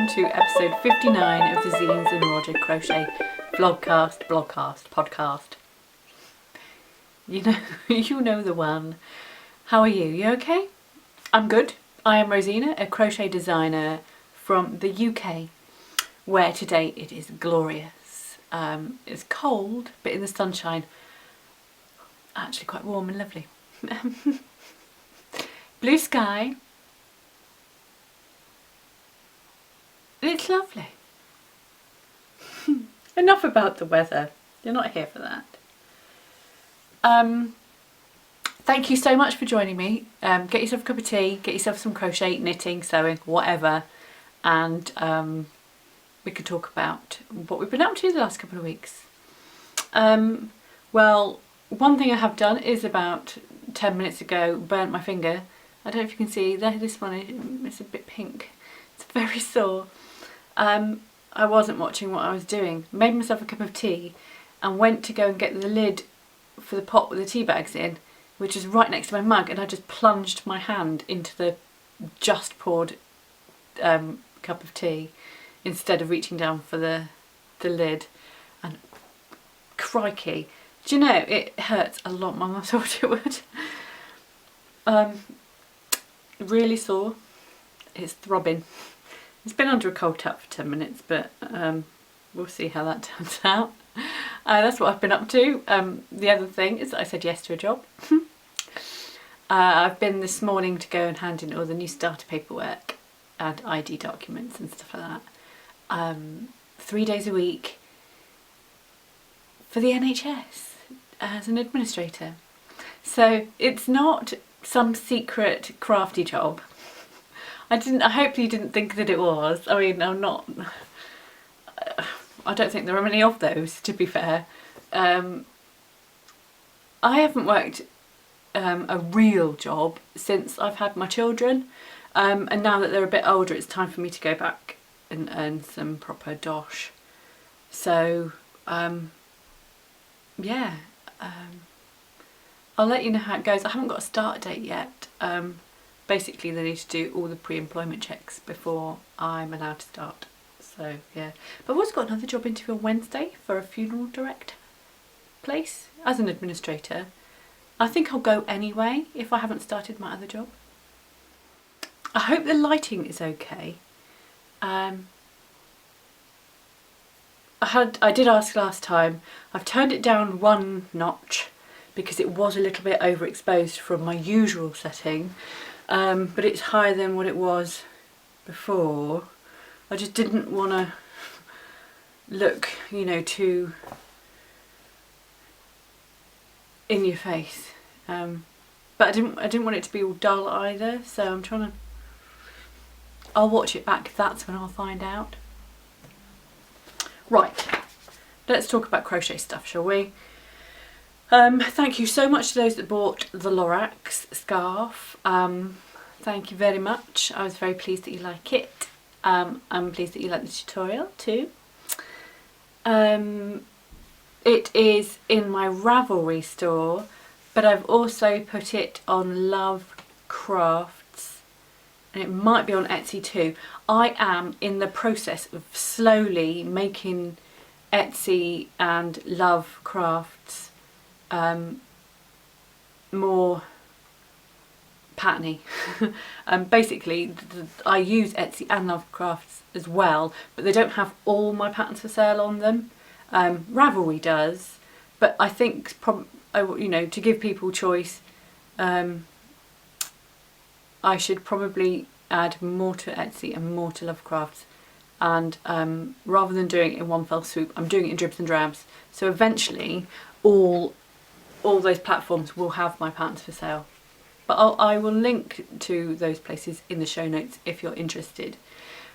welcome to episode 59 of the Zeens and Roger Crochet podcast. You know the one. How are you? You okay? I'm good. I am Rosina, a crochet designer from the UK, where today it is glorious. It's cold, but in the sunshine, actually quite warm and lovely. Blue sky. It's lovely. Enough about the weather. You're not here for that. Thank you so much for joining me. Get yourself a cup of tea, get yourself some crochet, knitting, sewing, whatever, and we could talk about what we've been up to the last couple of weeks. Well, one thing I have done is about 10 minutes ago burnt my finger. I don't know if you can see there, this one is a bit pink. It's very sore. I wasn't watching what I was doing. Made myself a cup of tea and went to go and get the lid for the pot with the tea bags in, which is right next to my mug, and I just plunged my hand into the just poured cup of tea instead of reaching down for the lid, and crikey, do you know, it hurts a lot more than I thought it would. Really sore. It's throbbing. It's been under a cold tap for 10 minutes, but we'll see how that turns out. That's what I've been up to. The other thing is that I said yes to a job. I've been this morning to go and hand in all the new starter paperwork and ID documents and stuff like that. 3 days a week for the NHS as an administrator. So it's not some secret crafty job. I hope you didn't think that it was. I mean, I don't think there are many of those, to be fair. I haven't worked a real job since I've had my children, and now that they're a bit older, it's time for me to go back and earn some proper dosh. So, yeah, I'll let you know how it goes. I haven't got a start date yet. Basically, they need to do all the pre-employment checks before I'm allowed to start. So, yeah. But I've also got another job interview on Wednesday for a funeral director place as an administrator. I think I'll go anyway if I haven't started my other job. I hope the lighting is okay. I did ask last time. I've turned it down one notch because it was a little bit overexposed from my usual setting. But it's higher than what it was before. I just didn't want to look, you know, too in your face. But I didn't want it to be all dull either, so I'm trying to... I'll watch it back, that's when I'll find out. Right, let's talk about crochet stuff, shall we? Thank you so much to those that bought the Lorax scarf. Thank you very much. I was very pleased that you like it. I'm pleased that you like the tutorial too. It is in my Ravelry store, but I've also put it on Love Crafts, and it might be on Etsy too. I am in the process of slowly making Etsy and Love Crafts more patterny. Basically, I use Etsy and Love Crafts as well, but they don't have all my patterns for sale on them. Ravelry does, but I think you know, to give people choice, I should probably add more to Etsy and more to Love Crafts. And rather than doing it in one fell swoop, I'm doing it in dribs and drabs. So eventually, all those platforms will have my patterns for sale. But I will link to those places in the show notes if you're interested.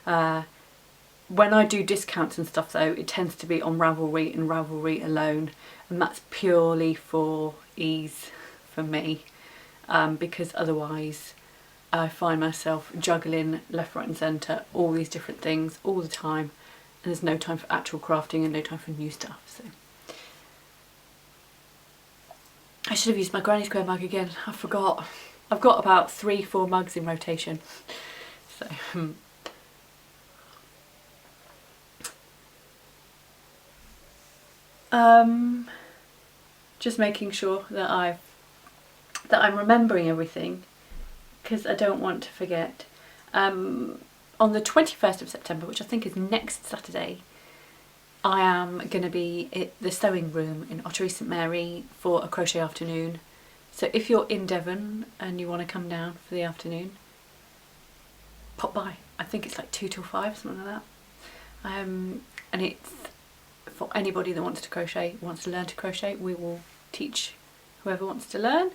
When I do discounts and stuff though, it tends to be on Ravelry and Ravelry alone, and that's purely for ease for me, because otherwise I find myself juggling left, right and centre all these different things all the time, and there's no time for actual crafting and no time for new stuff. So I should have used my granny square mug again. I forgot. I've got about 3-4 mugs in rotation. So just making sure that I'm remembering everything, because I don't want to forget. On the 21st of September, which I think is next Saturday, I am going to be at the sewing room in Ottery St Mary for a crochet afternoon. So if you're in Devon and you want to come down for the afternoon, pop by. I think it's like 2 till 5, something like that. And it's for anybody that wants to crochet, wants to learn to crochet. We will teach whoever wants to learn.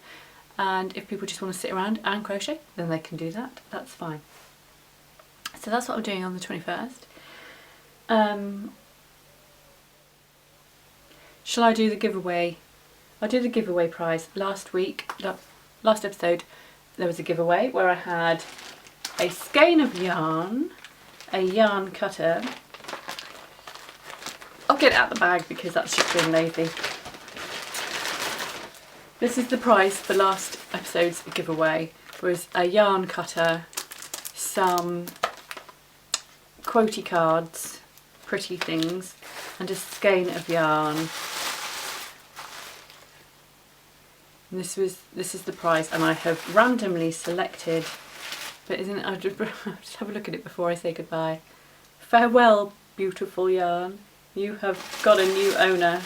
And if people just want to sit around and crochet, then they can do that. That's fine. So that's what I'm doing on the 21st. Shall I do the giveaway? I did a giveaway prize last week. Last episode there was a giveaway where I had a skein of yarn, a yarn cutter. I'll get it out of the bag because that's just being lazy. This is the prize for last episode's giveaway. Was a yarn cutter, some quotey cards, pretty things, and a skein of yarn. And this is the prize, and I have randomly selected, but isn't it, I'll just have a look at it before I say goodbye. Farewell, beautiful yarn. You have got a new owner,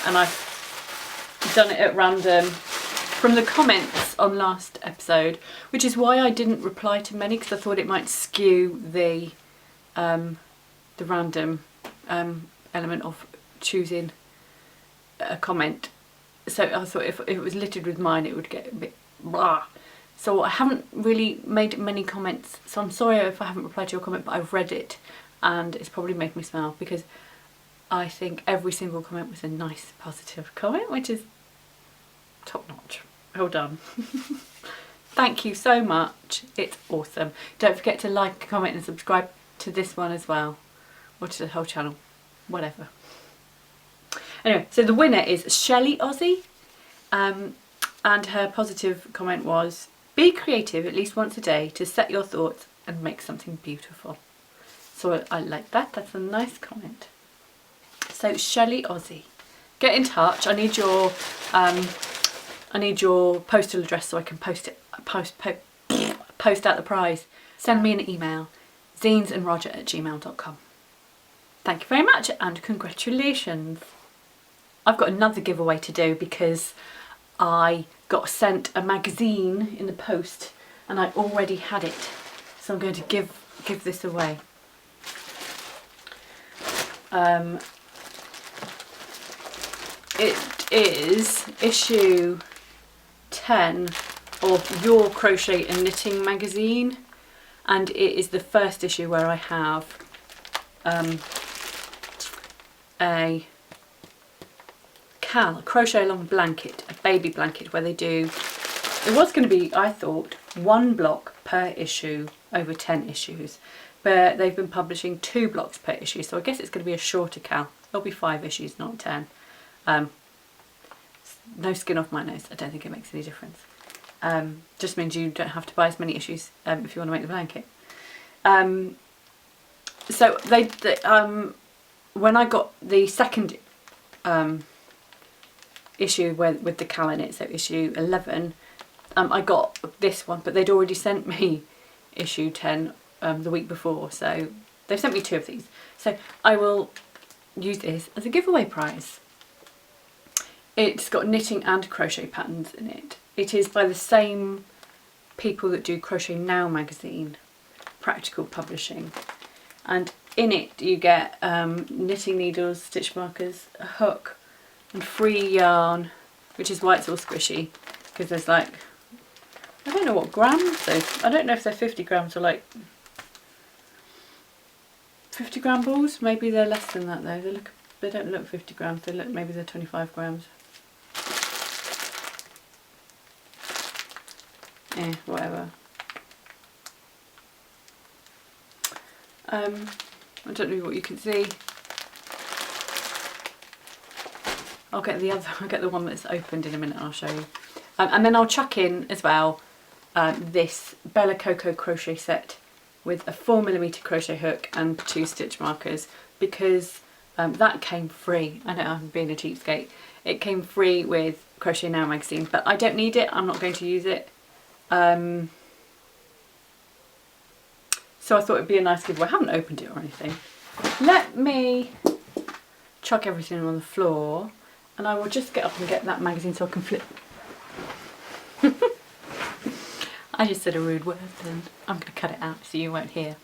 and I've done it at random from the comments on last episode, which is why I didn't reply to many, because I thought it might skew the random element of choosing a comment. So I thought if it was littered with mine, it would get a bit blah. So I haven't really made many comments, so I'm sorry if I haven't replied to your comment, but I've read it and it's probably made me smile, because I think every single comment was a nice positive comment, which is top notch. Well done. Thank you so much. It's awesome. Don't forget to like, comment and subscribe to this one as well, or to the whole channel, whatever. Anyway, so the winner is Shelley Aussie, and her positive comment was, be creative at least once a day to set your thoughts and make something beautiful. So I like that. That's a nice comment. So Shelley Aussie, get in touch. I need your postal address so I can post out the prize. Send me an email, zeensandroger@gmail.com. Thank you very much and congratulations. I've got another giveaway to do because I got sent a magazine in the post and I already had it, so I'm going to give this away. It is issue 10 of Your Crochet and Knitting magazine, and it is the first issue where I have a crochet along blanket, a baby blanket, where they do, it was going to be, I thought, 1 block per issue over 10 issues, but they've been publishing 2 blocks per issue, so I guess it's going to be a shorter cal. It'll be 5 issues, not 10. No skin off my nose, I don't think it makes any difference. Just means you don't have to buy as many issues if you want to make the blanket. So they when I got the second issue with the cal in it, so issue 11, I got this one, but they'd already sent me issue 10 the week before, so they've sent me 2 of these. So I will use this as a giveaway prize. It's got knitting and crochet patterns in it. It is by the same people that do Crochet Now magazine, Practical Publishing, and in it you get knitting needles, stitch markers, a hook and free yarn, which is why it's all squishy, because there's like, I don't know what grams though, I don't know if they're 50 grams or like 50 gram balls. Maybe they're less than that though. They don't look 50 grams, they look, maybe they're 25 grams. Whatever. I don't know what you can see. I'll get the one that's opened in a minute, I'll show you. And then I'll chuck in as well this Bella Coco crochet set with a 4mm crochet hook and 2 stitch markers, because That came free. I know I'm being a cheapskate. It came free with Crochet Now magazine, but I don't need it. I'm not going to use it. So I thought it'd be a nice giveaway. I haven't opened it or anything. Let me chuck everything on the floor and I will just get up and get that magazine so I can flip. I just said a rude word and I'm going to cut it out so you won't hear.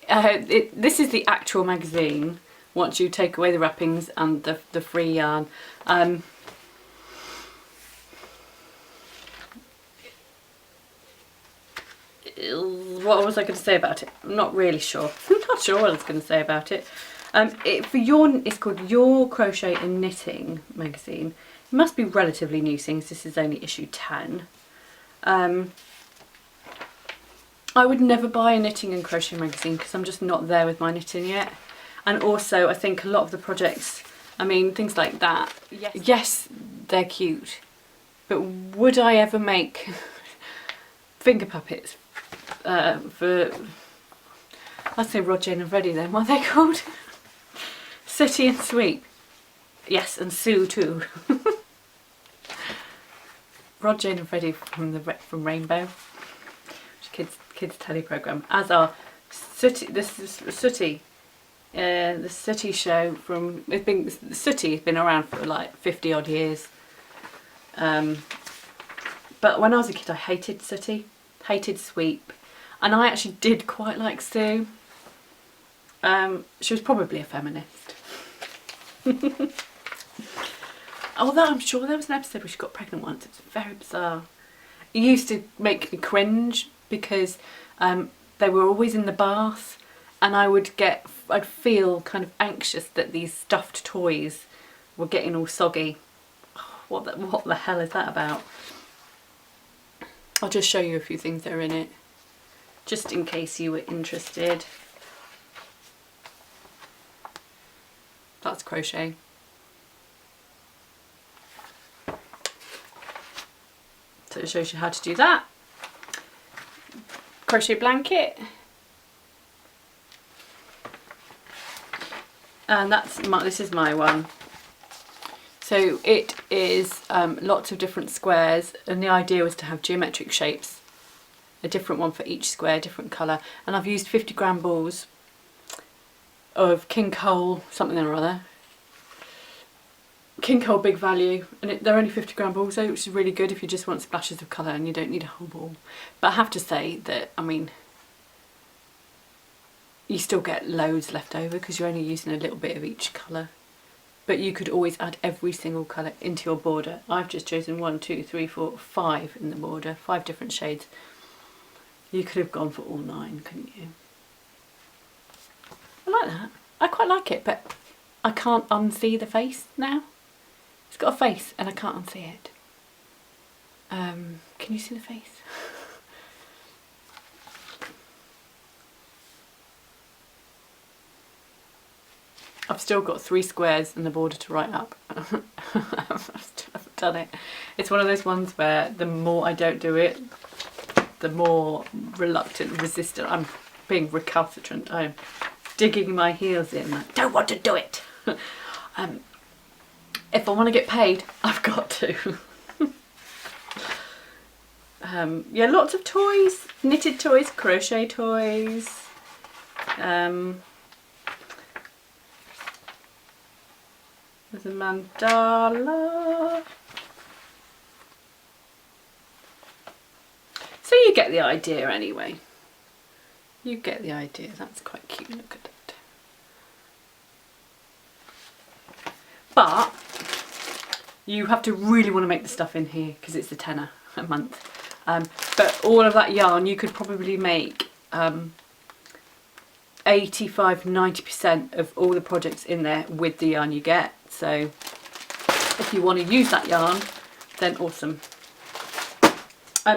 This is the actual magazine once you take away the wrappings and the free yarn. What was I going to say about it? I'm not really sure. I'm not sure what I was going to say about it. It's called Your Crochet and Knitting magazine. It must be relatively new since this is only issue 10. I would never buy a knitting and crochet magazine because I'm just not there with my knitting yet. And also I think a lot of the projects, I mean things like that, yes they're cute, but would I ever make finger puppets for, I'd say Rod, Jane and Freddie then, what are they called? Sooty and Sweep. Yes, and Sue too. Rod, Jane and Freddie from Rainbow, kids telly programme, as are Sooty, the Sooty show from, Sooty has been around for like 50 odd years. But when I was a kid I hated Sooty, hated Sweep, and I actually did quite like Sue. She was probably a feminist. Although I'm sure there was an episode where she got pregnant once. It's very bizarre. It used to make me cringe because they were always in the bath and I'd feel kind of anxious that these stuffed toys were getting all soggy. What the hell is that about? I'll just show you a few things that are in it, just in case you were interested. That's crochet. So it shows you how to do that. Crochet blanket. And this is my one. So it is lots of different squares, and the idea was to have geometric shapes, a different one for each square, different colour. And I've used 50-gram balls of King Cole something or other. King Cole Big Value, and they're only 50-gram balls, so which is really good if you just want splashes of colour and you don't need a whole ball. But I have to say that, I mean, you still get loads left over because you're only using a little bit of each colour. But you could always add every single colour into your border. I've just chosen 1, 2, 3, 4, 5 in the border, 5 different shades. You could have gone for all 9, couldn't you? I like that. I quite like it, but I can't unsee the face now. It's got a face and I can't unsee it. Can you see the face? I've still got 3 squares in the border to write up. I still haven't done it. It's one of those ones where the more I don't do it, the more reluctant, resistant, I'm being recalcitrant. I'm digging my heels in. I don't want to do it. If I want to get paid, I've got to. Yeah, lots of toys, knitted toys, crochet toys. There's a mandala. So you get the idea anyway. You get the idea. That's quite cute. Look at that. But you have to really want to make the stuff in here because it's a tenner a month. But all of that yarn you could probably make 85–90% of all the projects in there with the yarn you get. So if you want to use that yarn, then awesome.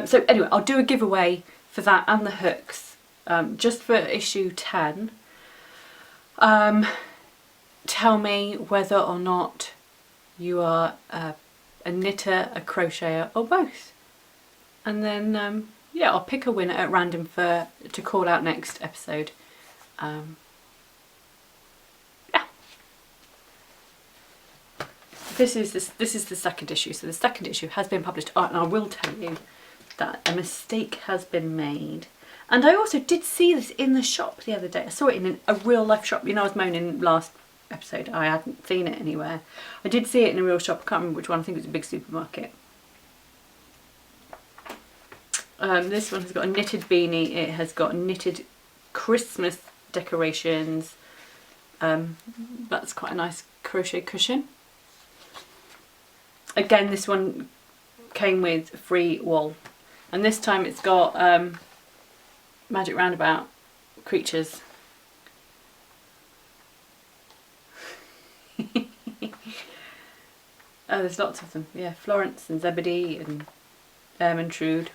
So anyway, I'll do a giveaway for that and the hooks just for issue 10. Tell me whether or not you are a knitter, a crocheter, or both. And then yeah, I'll pick a winner at random to call out next episode. this is the second issue. So the second issue has been published. Oh, and I will tell you that a mistake has been made. And I also did see this in the shop the other day. I saw it in a real life shop. You know, I was moaning last episode I hadn't seen it anywhere. I did see it in a real shop. I can't remember which one. I think it was a big supermarket. This one has got a knitted beanie. It has got knitted Christmas decorations. That's quite a nice crochet cushion. Again, this one came with free wool, and this time it's got magic roundabout creatures. Oh, there's lots of them. Yeah, Florence and Zebedee and Ermintrude.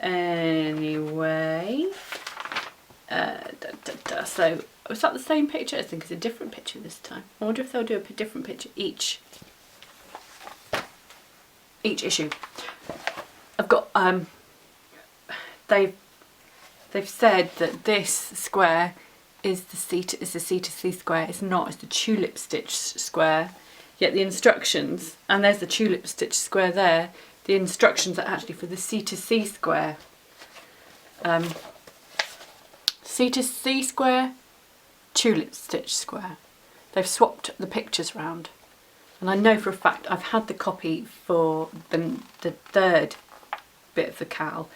Anyway, so was that the same picture? I think it's a different picture this time. I wonder if they'll do a different picture each issue. I've got they've said that this square is the C to C square. It's not. It's the tulip stitch square. Yet the instructions, and there's the tulip stitch square there. The instructions are actually for the C to C square. C to C square, tulip stitch square. They've swapped the pictures round. And I know for a fact I've had the copy for the third bit of the cowl,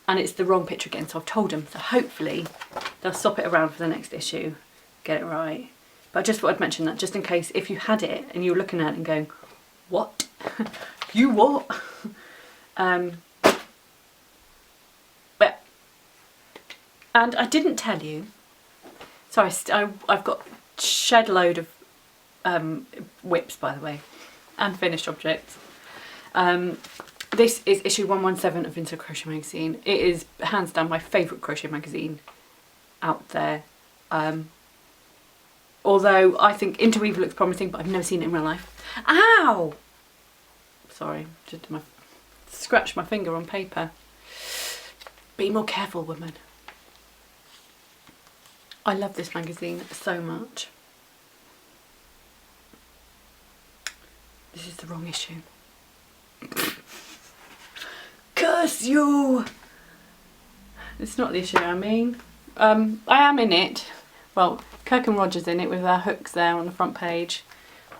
and it's the wrong picture again, so I've told them. So hopefully they'll swap it around for the next issue, get it right. But I just thought I'd mention that, just in case if you had it and you were looking at it and going, what? You what? But, and I didn't tell you, so I've got shed load of whips, by the way, and finished objects. This is issue 117 of Inside Crochet magazine. It is hands down my favourite crochet magazine out there. Although I think Interweaver looks promising, but I've never seen it in real life. Ow! Sorry, just scratched my finger on paper. Be more careful, woman. I love this magazine so much. This is the wrong issue. Curse you! It's not the issue I mean. I am in it. Well, Kirk and Roger's in it with our hooks there on the front page.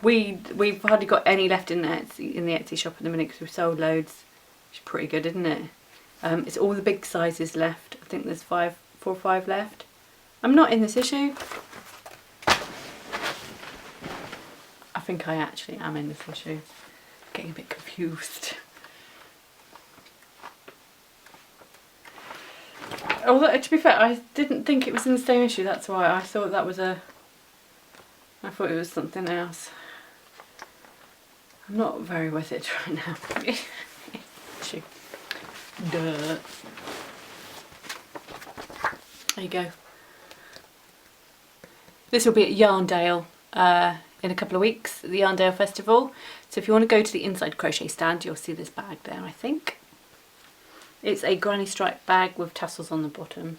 We've hardly got any left in the Etsy shop at the minute because we've sold loads. It's pretty good, isn't it? It's all the big sizes left. I think there's 4 or 5 left. I'm not in this issue. I think I actually am in this issue. Getting a bit confused. Although, to be fair, I didn't think it was in the same issue, that's why I thought that was I thought it was something else. I'm not very with it right now. Duh. There you go. This will be at Yarndale in a couple of weeks, at the Yarndale Festival. So if you want to go to the Inside Crochet stand, you'll see this bag there, I think. It's a granny stripe bag with tassels on the bottom.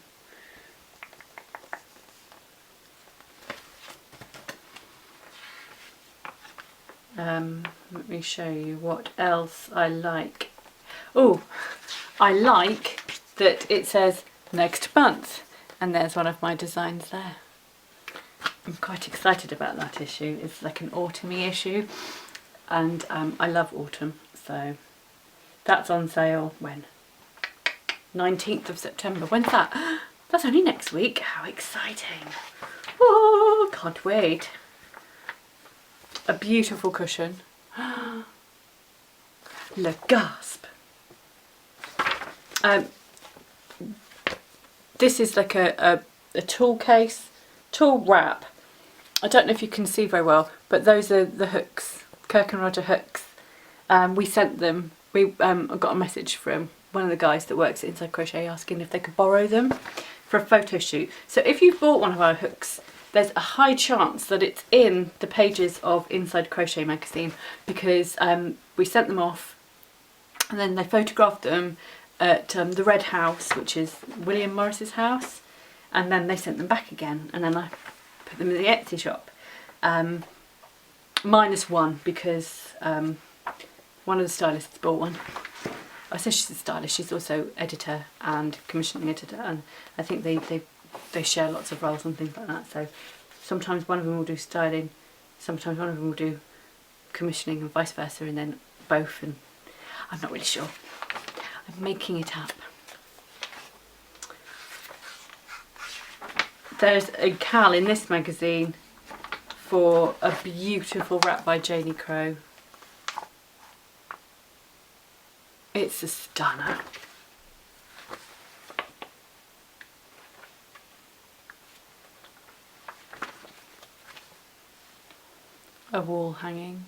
Let me show you what else I like. Oh, I like that it says next month, and there's one of my designs there. I'm quite excited about that issue. It's like an autumny issue, and I love autumn, so that's on sale when? 19th of September. When's that? That's only next week. How exciting. Oh, can't wait. A beautiful cushion. Le Gasp. This is like a tool case, tool wrap. I don't know if you can see very well, but those are the hooks, Kirk and Roger hooks. We sent them, I got a message from one of the guys that works at Inside Crochet asking if they could borrow them for a photo shoot. So if you've bought one of our hooks, there's a high chance that it's in the pages of Inside Crochet magazine, because we sent them off and then they photographed them at the Red House, which is William Morris's house, and then they sent them back again, and then I put them in the Etsy shop. -1 because one of the stylists bought one. I say she's a stylist, she's also editor and commissioning editor, and I think they share lots of roles and things like that. So sometimes one of them will do styling, sometimes one of them will do commissioning and vice versa, and then both, and I'm not really sure. I'm making it up. There's a cal in this magazine for a beautiful wrap by Janie Crow. It's a stunner. A wall hanging.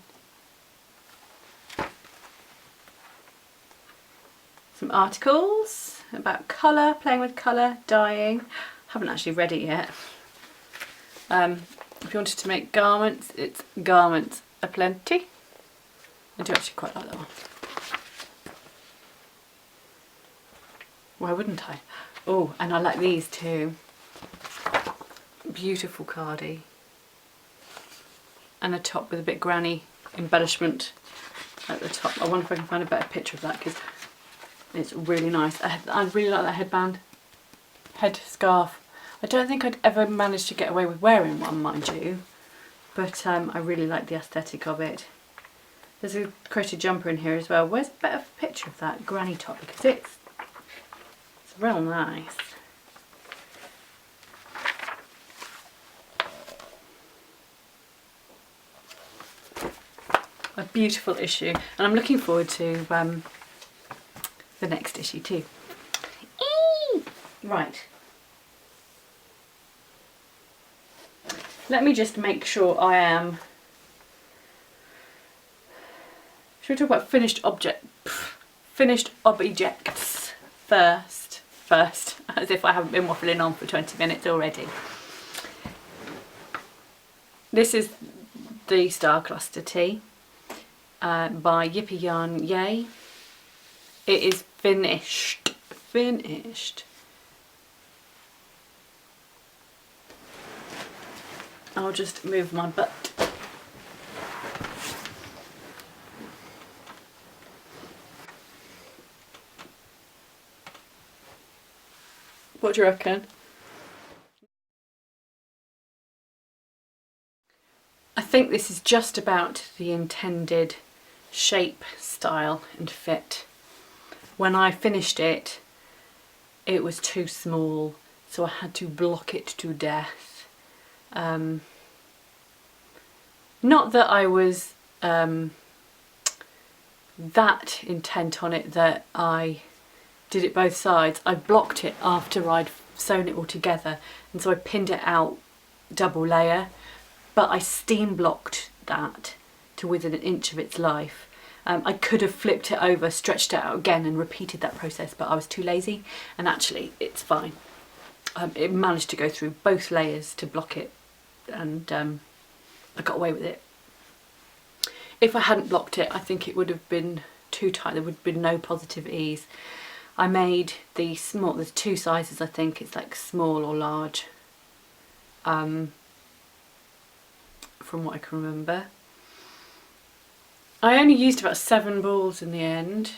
Some articles about colour, playing with colour, dyeing. Haven't actually read it yet. If you wanted to make garments, it's garments aplenty. I do actually quite like that one. Why wouldn't I? Oh, and I like these too. Beautiful cardi. And a top with a bit granny embellishment at the top. I wonder if I can find a better picture of that because it's really nice. I really like that headband, head scarf. I don't think I'd ever manage to get away with wearing one, mind you, but I really like the aesthetic of it. There's a crochet jumper in here as well. Where's a better picture of that granny top, because it's real nice. A beautiful issue, and I'm looking forward to the next issue too. Right. Let me just make sure I am... Should we talk about finished objects first? As if I haven't been waffling on for 20 minutes already. This is the Star Cluster Tee by Yippee Yarn Yay. It is finished. I'll just move my butt. What do you reckon? I think this is just about the intended shape, style and fit. When I finished it, it was too small, so I had to block it to death. Not that I was that intent on it that I did it both sides. I blocked it after I'd sewn it all together, and so I pinned it out double layer, but I steam blocked that to within 1 inch of its life. I could have flipped it over, stretched it out again and repeated that process, but I was too lazy, and actually it's fine. It managed to go through both layers to block it, and I got away with it. If I hadn't blocked it, I think it would have been too tight. There would have been no positive ease. I made the small, there's 2 sizes I think, it's like small or large, from what I can remember. I only used about 7 balls in the end,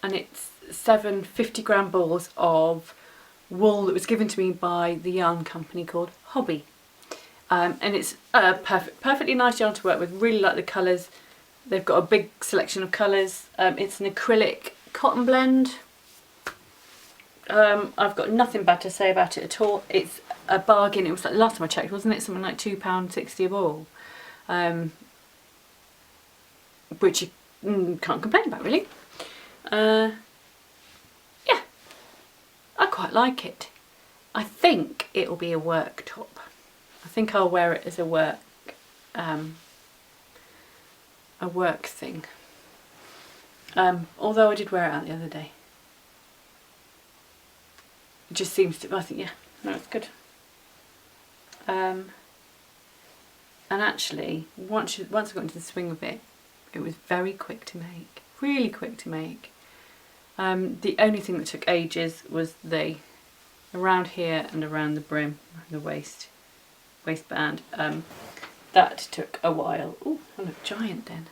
and it's 7 50-gram balls of wool that was given to me by the yarn company called Hobby. And it's a perfectly nice yarn to work with. Really like the colours. They've got a big selection of colours. It's an acrylic cotton blend. I've got nothing bad to say about it at all. It's a bargain. It was like last time I checked, wasn't it? Something like £2.60 a ball. Which you can't complain about, really. Yeah, I quite like it. I think it'll be a work top. I think I'll wear it as a work thing. Although I did wear it out the other day. It just seems to, I think, yeah, no, it's good. And actually, once I got into the swing of it, it was very quick to make, really quick to make. The only thing that took ages was around here and around the brim, the waistband. that took a while. Oh, I look giant then.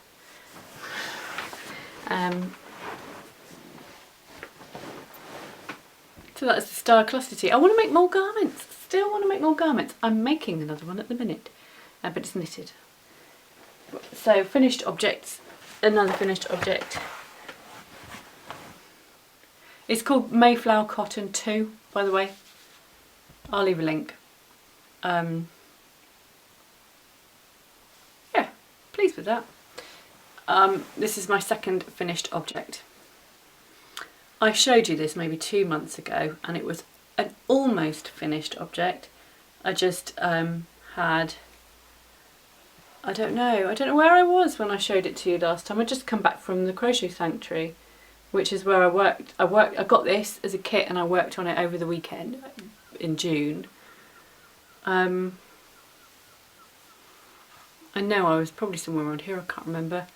So that's the Star Cluster Tee. I want to make more garments. Still want to make more garments. I'm making another one at the minute, but it's knitted. So finished objects. Another finished object. It's called Mayflower Cotton 2, by the way. I'll leave a link. Yeah, pleased with that. This is my second finished object. I showed you this maybe 2 months ago and it was an almost finished object. I just had, I don't know where I was when I showed it to you last time. I'd just come back from the Crochet Sanctuary, which is where I worked. I got this as a kit and I worked on it over the weekend in June. I know I was probably somewhere around here, I can't remember,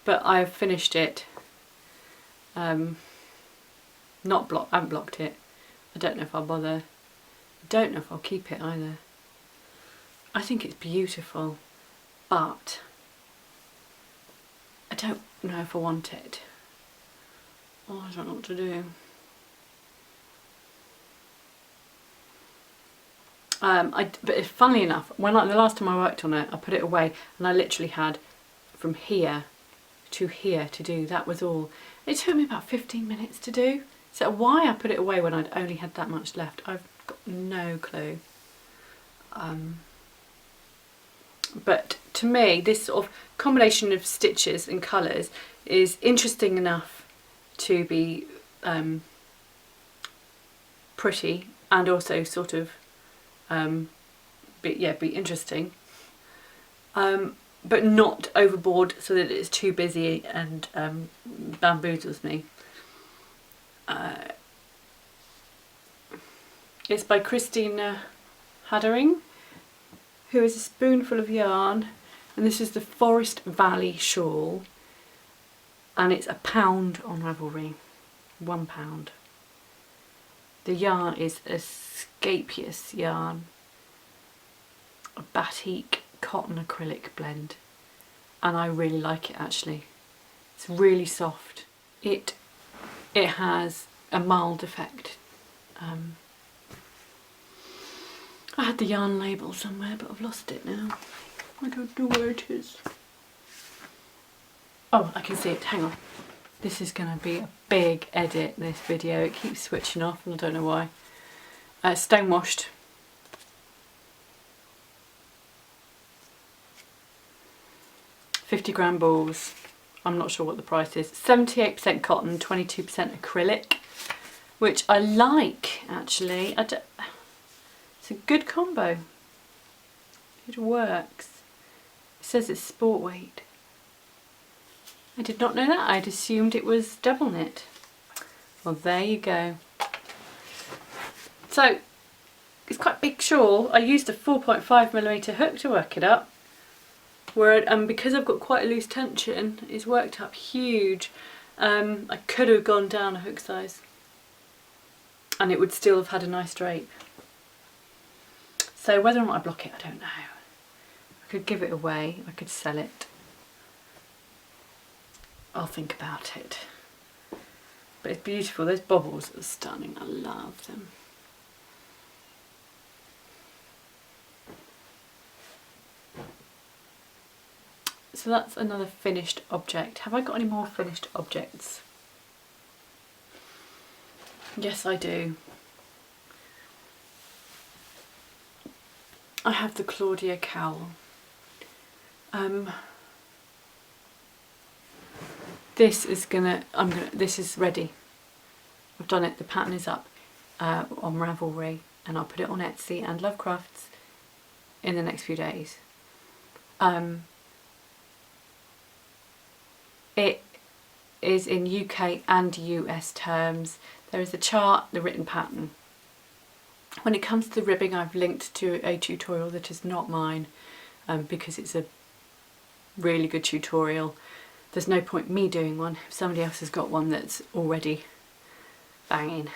but I've finished it. I haven't blocked it. I don't know if I'll bother. I don't know if I'll keep it either. I think it's beautiful, but I don't know if I want it. Oh, I don't know what to do. But funnily enough, the last time I worked on it, I put it away and I literally had from here to here to do. That was all. It took me about 15 minutes to do. So why I put it away when I'd only had that much left, I've got no clue. But to me, this sort of combination of stitches and colours is interesting enough to be pretty and also sort of be interesting, but not overboard so that it's too busy and bamboozles me. It's by Christina Haddering, who is a spoonful of yarn, and this is the Forest Valley shawl, and it's £1 on Ravelry, £1. The yarn is a scapious yarn, a batik cotton acrylic blend, and I really like it actually. It's really soft. It has a mild effect. I had the yarn label somewhere, but I've lost it now. I don't know where it is. Oh, I can see it. Hang on. This is going to be a big edit, this video. It keeps switching off and I don't know why. Stone washed. £50 balls. I'm not sure what the price is. 78% cotton, 22% acrylic, which I like actually. It's a good combo. It works. It says it's sport weight. I did not know that. I'd assumed it was double knit. Well, there you go. So it's quite a big shawl. I used a 4.5mm hook to work it up. Because I've got quite a loose tension, it's worked up huge. I could have gone down a hook size and it would still have had a nice drape. So whether or not I block it, I don't know. I could give it away, I could sell it. I'll think about it. But it's beautiful, those bobbles are stunning, I love them. So that's another finished object. Have I got any more finished objects? Yes, I do. I have the Claudia cowl. This is this is ready. I've done it. The pattern is up on Ravelry, and I'll put it on Etsy and Lovecrafts in the next few days. It is in UK and US terms. There is a chart, the written pattern. When it comes to the ribbing, I've linked to a tutorial that is not mine because it's a really good tutorial. There's no point me doing one if somebody else has got one that's already banging.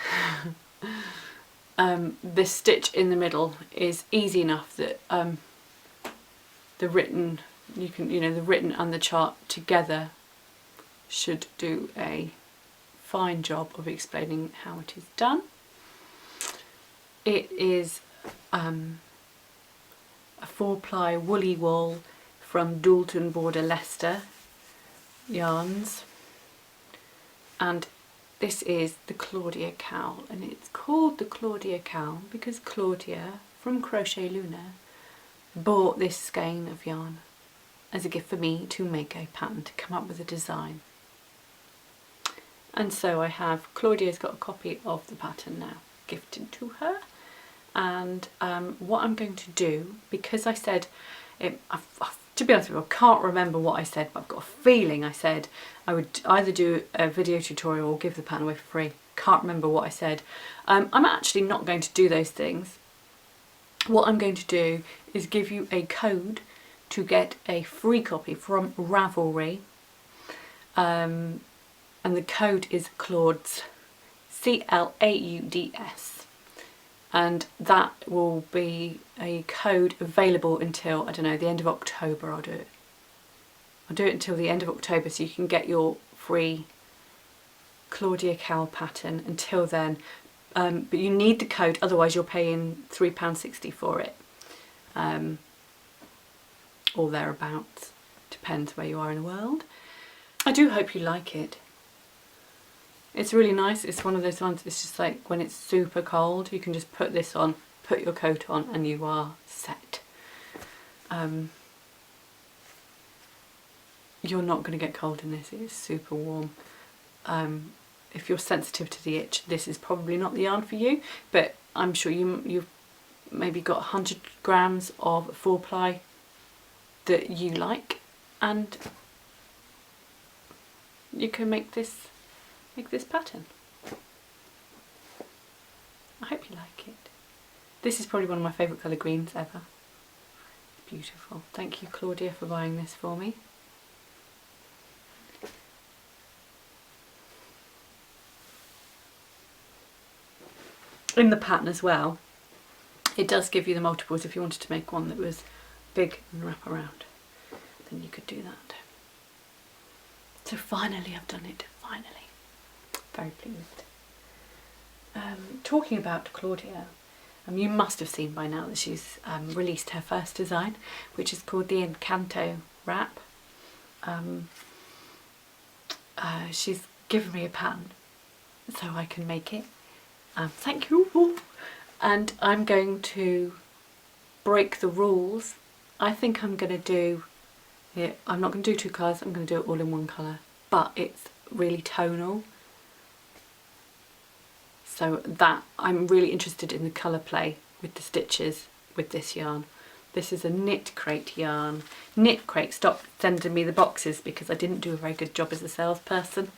The stitch in the middle is easy enough that the written, the written and the chart together should do a fine job of explaining how it is done. It is a 4-ply woolly wool from Dalton Border Leicester yarns, and this is the Claudia cowl, and it's called the Claudia cowl because Claudia from Crochet Luna bought this skein of yarn as a gift for me to make a pattern, to come up with a design. And so I have, Claudia's got a copy of the pattern now gifted to her, and what I'm going to do, because I said, to be honest with you, I can't remember what I said, but I've got a feeling I said I would either do a video tutorial or give the pattern away for free. Can't remember what I said. I'm actually not going to do those things. What I'm going to do is give you a code to get a free copy from Ravelry, and the code is Claudes, CLAUDS, and that will be a code available until, I don't know, the end of October. I'll do it until the end of October, so you can get your free Claudia cowl pattern until then. But you need the code, otherwise you're paying £3.60 for it, or thereabouts, depends where you are in the world. I do hope you like it. It's really nice. It's one of those ones, it's just like when it's super cold, you can just put this on, put your coat on, and you are set. You're not going to get cold in this, it's super warm. If you're sensitive to the itch, this is probably not the yarn for you, but I'm sure you've maybe got 100 grams of 4-ply that you like, and you can make this pattern. I hope you like it. This is probably one of my favourite colour greens ever. It's beautiful. Thank you, Claudia, for buying this for me. In the pattern as well, it does give you the multiples. If you wanted to make one that was big and wrap around, then you could do that. So finally I've done it, finally. Very pleased. Talking about Claudia, you must have seen by now that she's released her first design, which is called the Encanto wrap. She's given me a pattern so I can make it. Thank you. And I'm going to break the rules. I think I'm going to do it, I'm not going to do 2 colours, I'm going to do it all in 1 colour, but it's really tonal. So that, I'm really interested in the colour play with the stitches with this yarn. This is a Knit Crate yarn. Knit Crate stopped sending me the boxes because I didn't do a very good job as a salesperson.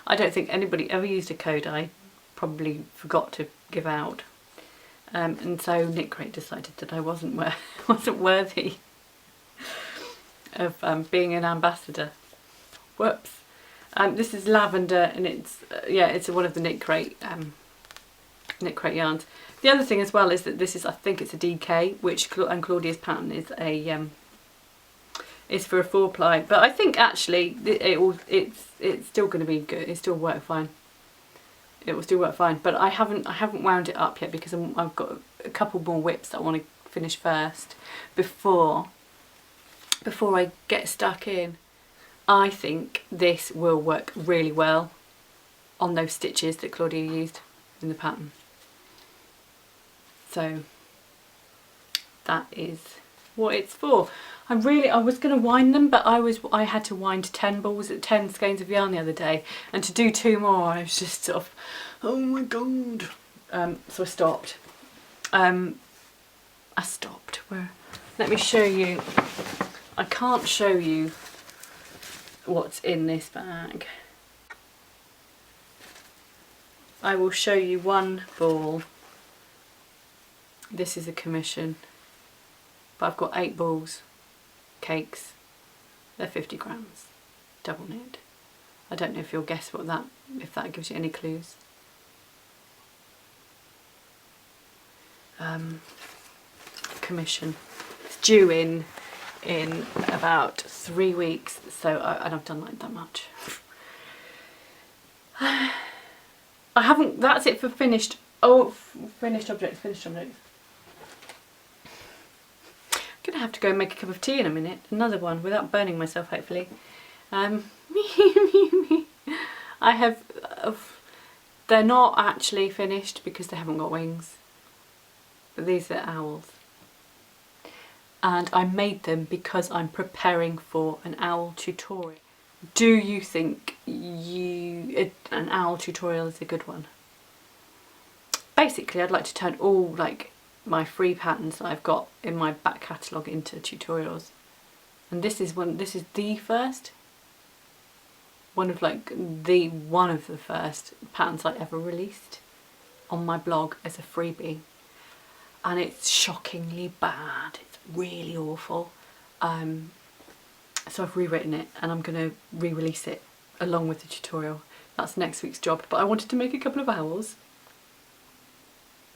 I don't think anybody ever used a code I probably forgot to give out. And so Knit Crate decided that I wasn't worthy of being an ambassador. Whoops. This is lavender, and it's it's one of the Knit Crate yarns. The other thing as well is that this is, I think it's a DK, which and Claudia's pattern is a is for a 4-ply, but I think actually it's still going to be good. It still work fine. It will still work fine, but I haven't wound it up yet because I've got a couple more whips that I want to finish first before I get stuck in. I think this will work really well on those stitches that Claudia used in the pattern. So that is what it's for. I was going to wind them, but I had to wind 10 skeins of yarn the other day, and to do 2 more I was just sort of, oh my god. So I stopped. Let me show you. I can't show you what's in this bag. I will show you one ball. This is a commission, but I've got 8 balls, cakes. They're 50 grams, double knit. I don't know if you'll guess if that gives you any clues. Commission. due in about 3 weeks, so and I've done like that much. I haven't, that's it for finished. Oh, finished objects. I'm gonna have to go and make a cup of tea in a minute, another one, without burning myself, hopefully. I have, they're not actually finished because they haven't got wings. But these are owls. And I made them because I'm preparing for an owl tutorial. Do you think an owl tutorial is a good one? Basically, I'd like to turn all like my free patterns that I've got in my back catalogue into tutorials. And this is the first one of the first patterns I ever released on my blog as a freebie. And it's shockingly bad. It's really awful. So I've rewritten it and I'm going to re-release it along with the tutorial. That's next week's job. But I wanted to make a couple of owls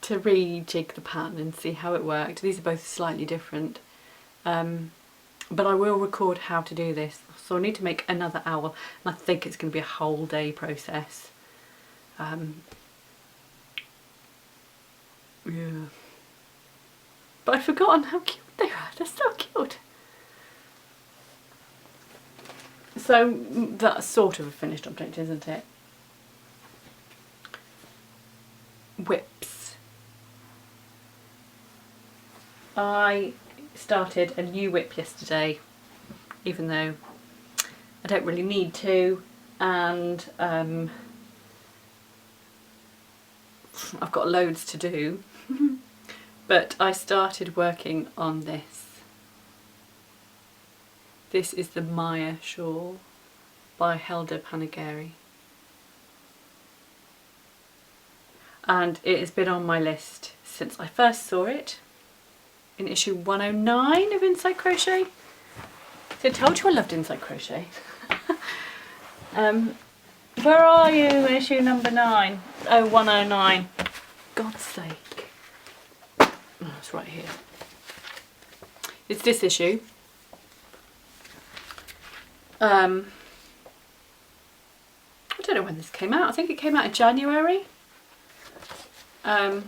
to rejig the pattern and see how it worked. These are both slightly different. But I will record how to do this. So I need to make another owl, and I think it's going to be a whole day process. Yeah. But I'd forgotten how cute they are. They're so cute. So that's sort of a finished object, isn't it? Whips. I started a new whip yesterday, even though I don't really need to, and I've got loads to do. But I started working on this. This is the Maya shawl by Helder Panigeri. And it has been on my list since I first saw it in issue 109 of Inside Crochet. So I told you I loved Inside Crochet. Where are you, issue number 9? Oh, 109. God's sake. Oh, it's right here. It's this issue. I don't know when this came out. I think it came out in January. I've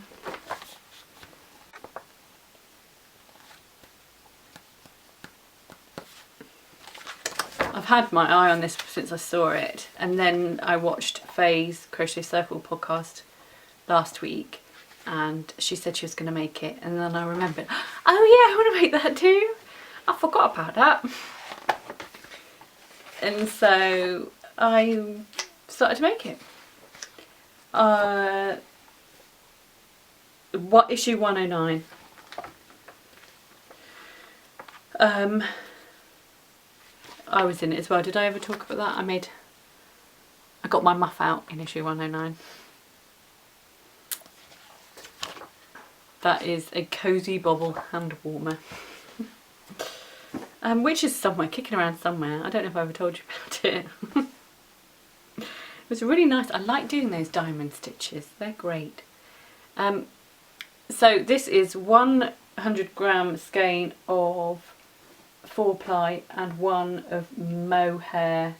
had my eye on this since I saw it, and then I watched Faye's Crochet Circle podcast last week, and she said she was going to make it, and then I remembered, oh yeah, I want to make that too. I forgot about that. And so I started to make it. What issue 109? I was in it as well. Did I ever talk about that? I got my muff out in issue 109. That is a Cozy Bobble hand warmer. Which is somewhere, kicking around somewhere. I don't know if I ever told you about it. It was really nice. I like doing those diamond stitches. They're great. So this is 100 gram skein of 4-ply and 1 of mohair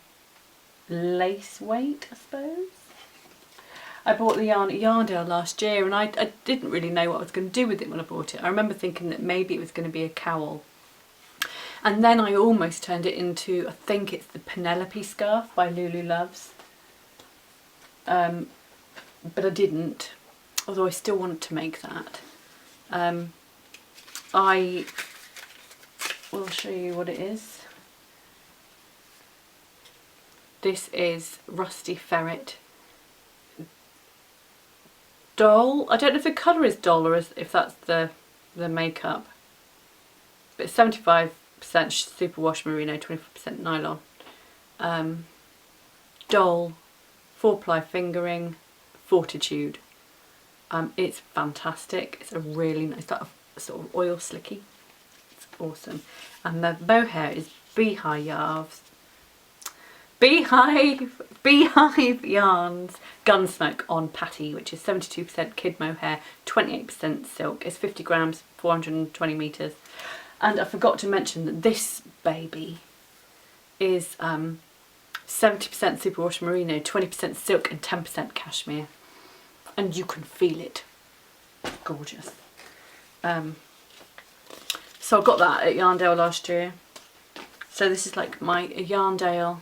lace weight, I suppose. I bought the yarn at Yarndale last year, and I didn't really know what I was going to do with it when I bought it. I remember thinking that maybe it was going to be a cowl. And then I almost turned it into, I think it's the Penelope scarf by Lulu Loves. But I didn't, although I still want to make that. I will show you what it is. This is Rusty Ferret Doll. I don't know if the colour is doll or if that's the makeup. But it's 75% superwash merino, 24% nylon. Doll, 4-ply fingering, Fortitude. It's fantastic. It's a really nice, like a sort of oil slicky. It's awesome. And the mohair is Beehive Yarns Gunsmoke on Patty, which is 72% kid mohair, 28% silk. It's 50 grams, 420 metres. And I forgot to mention that this baby is 70% superwash merino, 20% silk and 10% cashmere. And you can feel it. Gorgeous. So I got that at Yarndale last year. So this is like my Yarndale.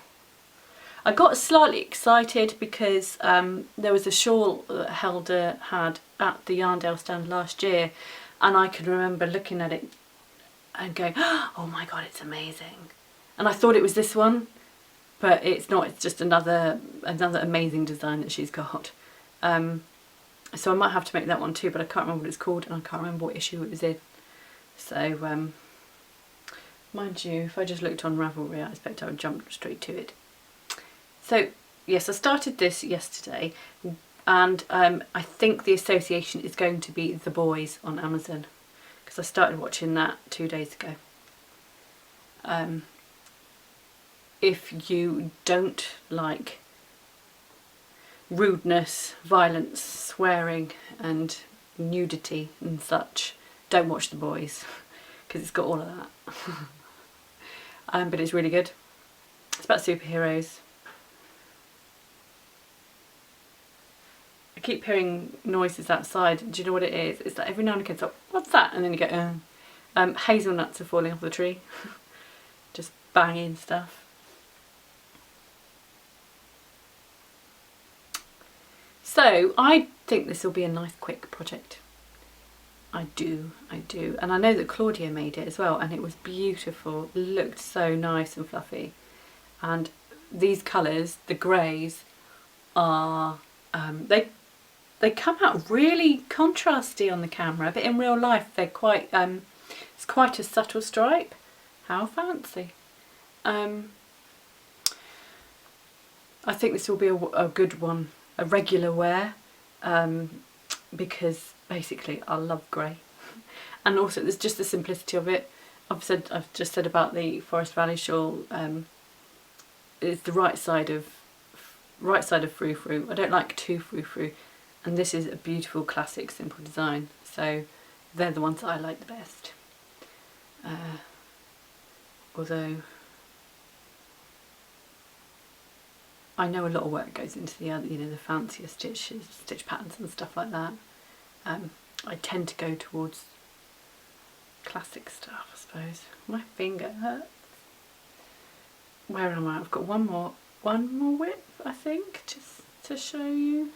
I got slightly excited because there was a shawl that Helder had at the Yarndale stand last year, and I can remember looking at it and going, oh my god, it's amazing. And I thought it was this one, but it's not. It's just another amazing design that she's got. So I might have to make that one too, but I can't remember what it's called and I can't remember what issue it was in. So mind you, if I just looked on Ravelry, I expect I would jump straight to it. So yes, I started this yesterday, and I think the association is going to be The Boys on Amazon, because I started watching that 2 days ago. If you don't like rudeness, violence, swearing and nudity and such, don't watch The Boys, because it's got all of that. But it's really good. It's about superheroes. I keep hearing noises outside. Do you know what it is? It's like every now and again, so what's that? And then you go, hazelnuts are falling off the tree. Just banging stuff. So I think this will be a nice quick project. I do. And I know that Claudia made it as well, and it was beautiful. It looked so nice and fluffy. And these colours, the greys, are, they come out really contrasty on the camera, but in real life they're quite, it's quite a subtle stripe. How fancy. I think this will be a good one, a regular wear, because basically I love grey. And also there's just the simplicity of it. I've just said about the Forest Valley shawl, it's the right side of frou-frou. I don't like too frou-frou, and this is a beautiful classic simple design, so they're the ones that I like the best. Although I know a lot of work goes into the other, the fancier stitch patterns and stuff like that. I tend to go towards classic stuff, I suppose. My finger hurts. Where am I? I've got one more width, I think, just to show you.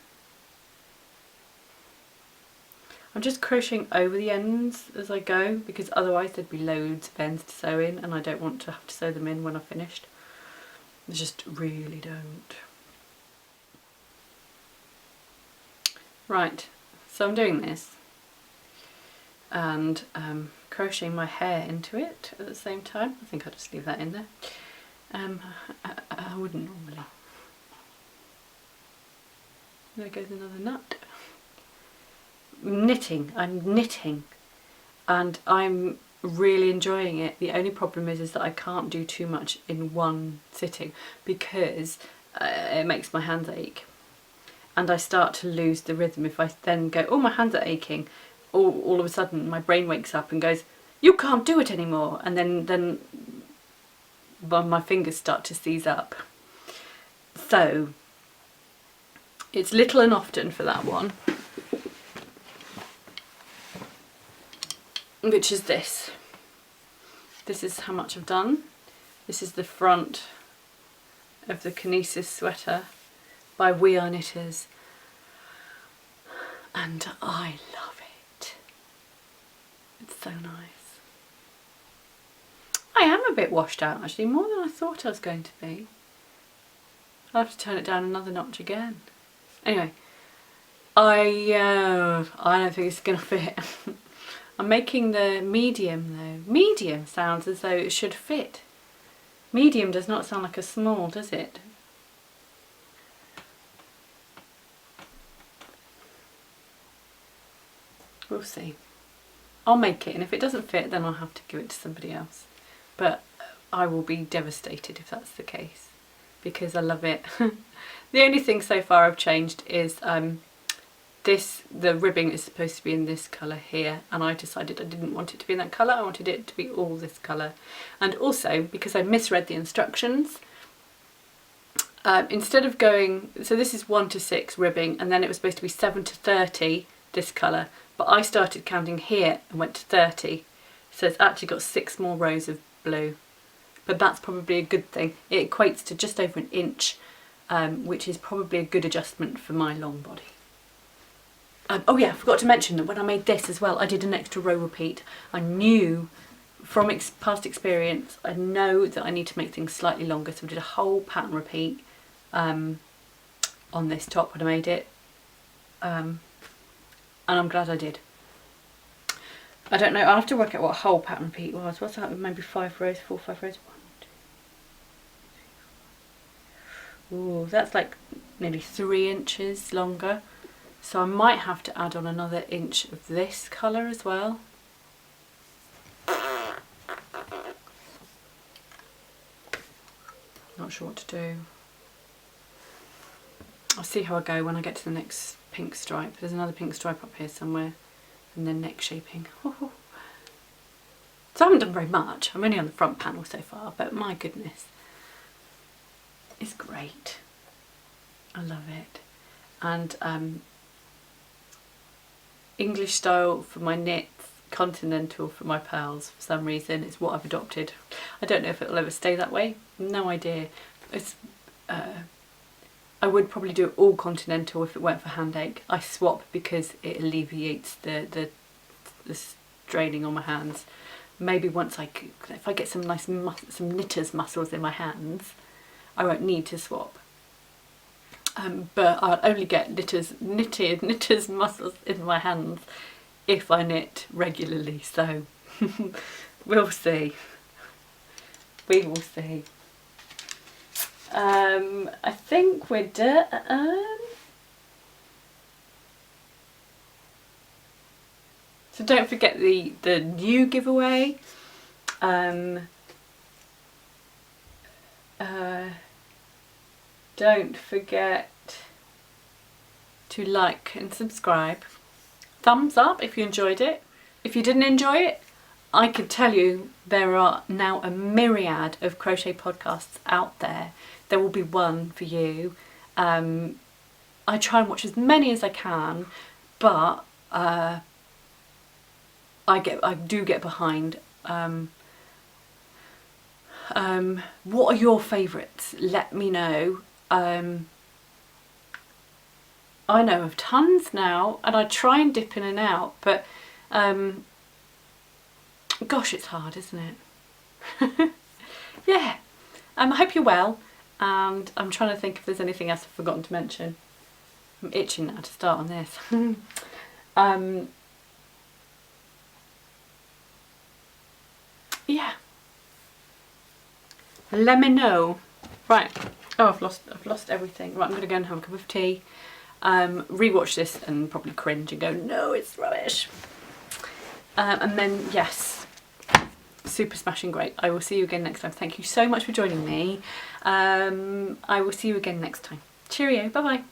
I'm just crocheting over the ends as I go, because otherwise there'd be loads of ends to sew in, and I don't want to have to sew them in when I've finished. I just really don't. Right, so I'm doing this and crocheting my hair into it at the same time. I think I'll just leave that in there. I wouldn't normally. There goes another nut. Knitting, I'm knitting, and I'm really enjoying it. The only problem is that I can't do too much in one sitting, because it makes my hands ache, and I start to lose the rhythm. If I then go, oh, my hands are aching, all of a sudden my brain wakes up and goes, you can't do it anymore, and then my fingers start to seize up. So it's little and often for that one, which is this. This is how much I've done. This is the front of the Kinesis sweater by We Are Knitters, and I love it. It's so nice. I am a bit washed out actually, more than I thought I was going to be. I'll have to turn it down another notch again. Anyway, I don't think it's gonna fit. I'm making the medium though. Medium sounds as though it should fit. Medium does not sound like a small, does it? We'll see. I'll make it, and if it doesn't fit then I'll have to give it to somebody else. But I will be devastated if that's the case, because I love it. The only thing so far I've changed is the ribbing is supposed to be in this colour here, and I decided I didn't want it to be in that colour, I wanted it to be all this colour. And also, because I misread the instructions, instead of going, so this is 1 to 6 ribbing, and then it was supposed to be 7 to 30 this colour, but I started counting here and went to 30, so it's actually got 6 more rows of blue. But that's probably a good thing. It equates to just over an inch, which is probably a good adjustment for my long body. Oh yeah, I forgot to mention that when I made this as well, I did an extra row repeat. I knew from past experience, I know that I need to make things slightly longer, so I did a whole pattern repeat on this top when I made it, and I'm glad I did. I don't know, I'll have to work out what a whole pattern repeat was. What's that, maybe 5 rows, 4 or 5 rows? 1, 2, 3, 4. Ooh, that's like nearly 3 inches longer. So I might have to add on another inch of this colour as well. Not sure what to do. I'll see how I go when I get to the next pink stripe. There's another pink stripe up here somewhere. And then neck shaping. So I haven't done very much. I'm only on the front panel so far, but my goodness, it's great. I love it. And English style for my knits, continental for my pearls. For some reason, it's what I've adopted. I don't know if it'll ever stay that way. No idea. It's I would probably do it all continental if it weren't for hand ache. I swap because it alleviates the straining on my hands. Maybe once if I get some nice some knitter's muscles in my hands, I won't need to swap. But I'll only get knitter's muscles in my hands if I knit regularly. So we'll see. We will see. I think we're done. So don't forget the new giveaway. Don't forget to like and subscribe. Thumbs up if you enjoyed it. If you didn't enjoy it, I can tell you there are now a myriad of crochet podcasts out there. There will be one for you. I try and watch as many as I can, but I do get behind. What are your favourites? Let me know. I know of tons now, and I try and dip in and out, but gosh, it's hard, isn't it? Yeah. I hope you're well, and I'm trying to think if there's anything else I've forgotten to mention. I'm itching now to start on this. Yeah. Let me know. Right. Oh, I've lost everything. Right, I'm gonna go and have a cup of tea. Rewatch this and probably cringe and go, no, it's rubbish. And then yes, super smashing great. I will see you again next time. Thank you so much for joining me. I will see you again next time. Cheerio. Bye bye.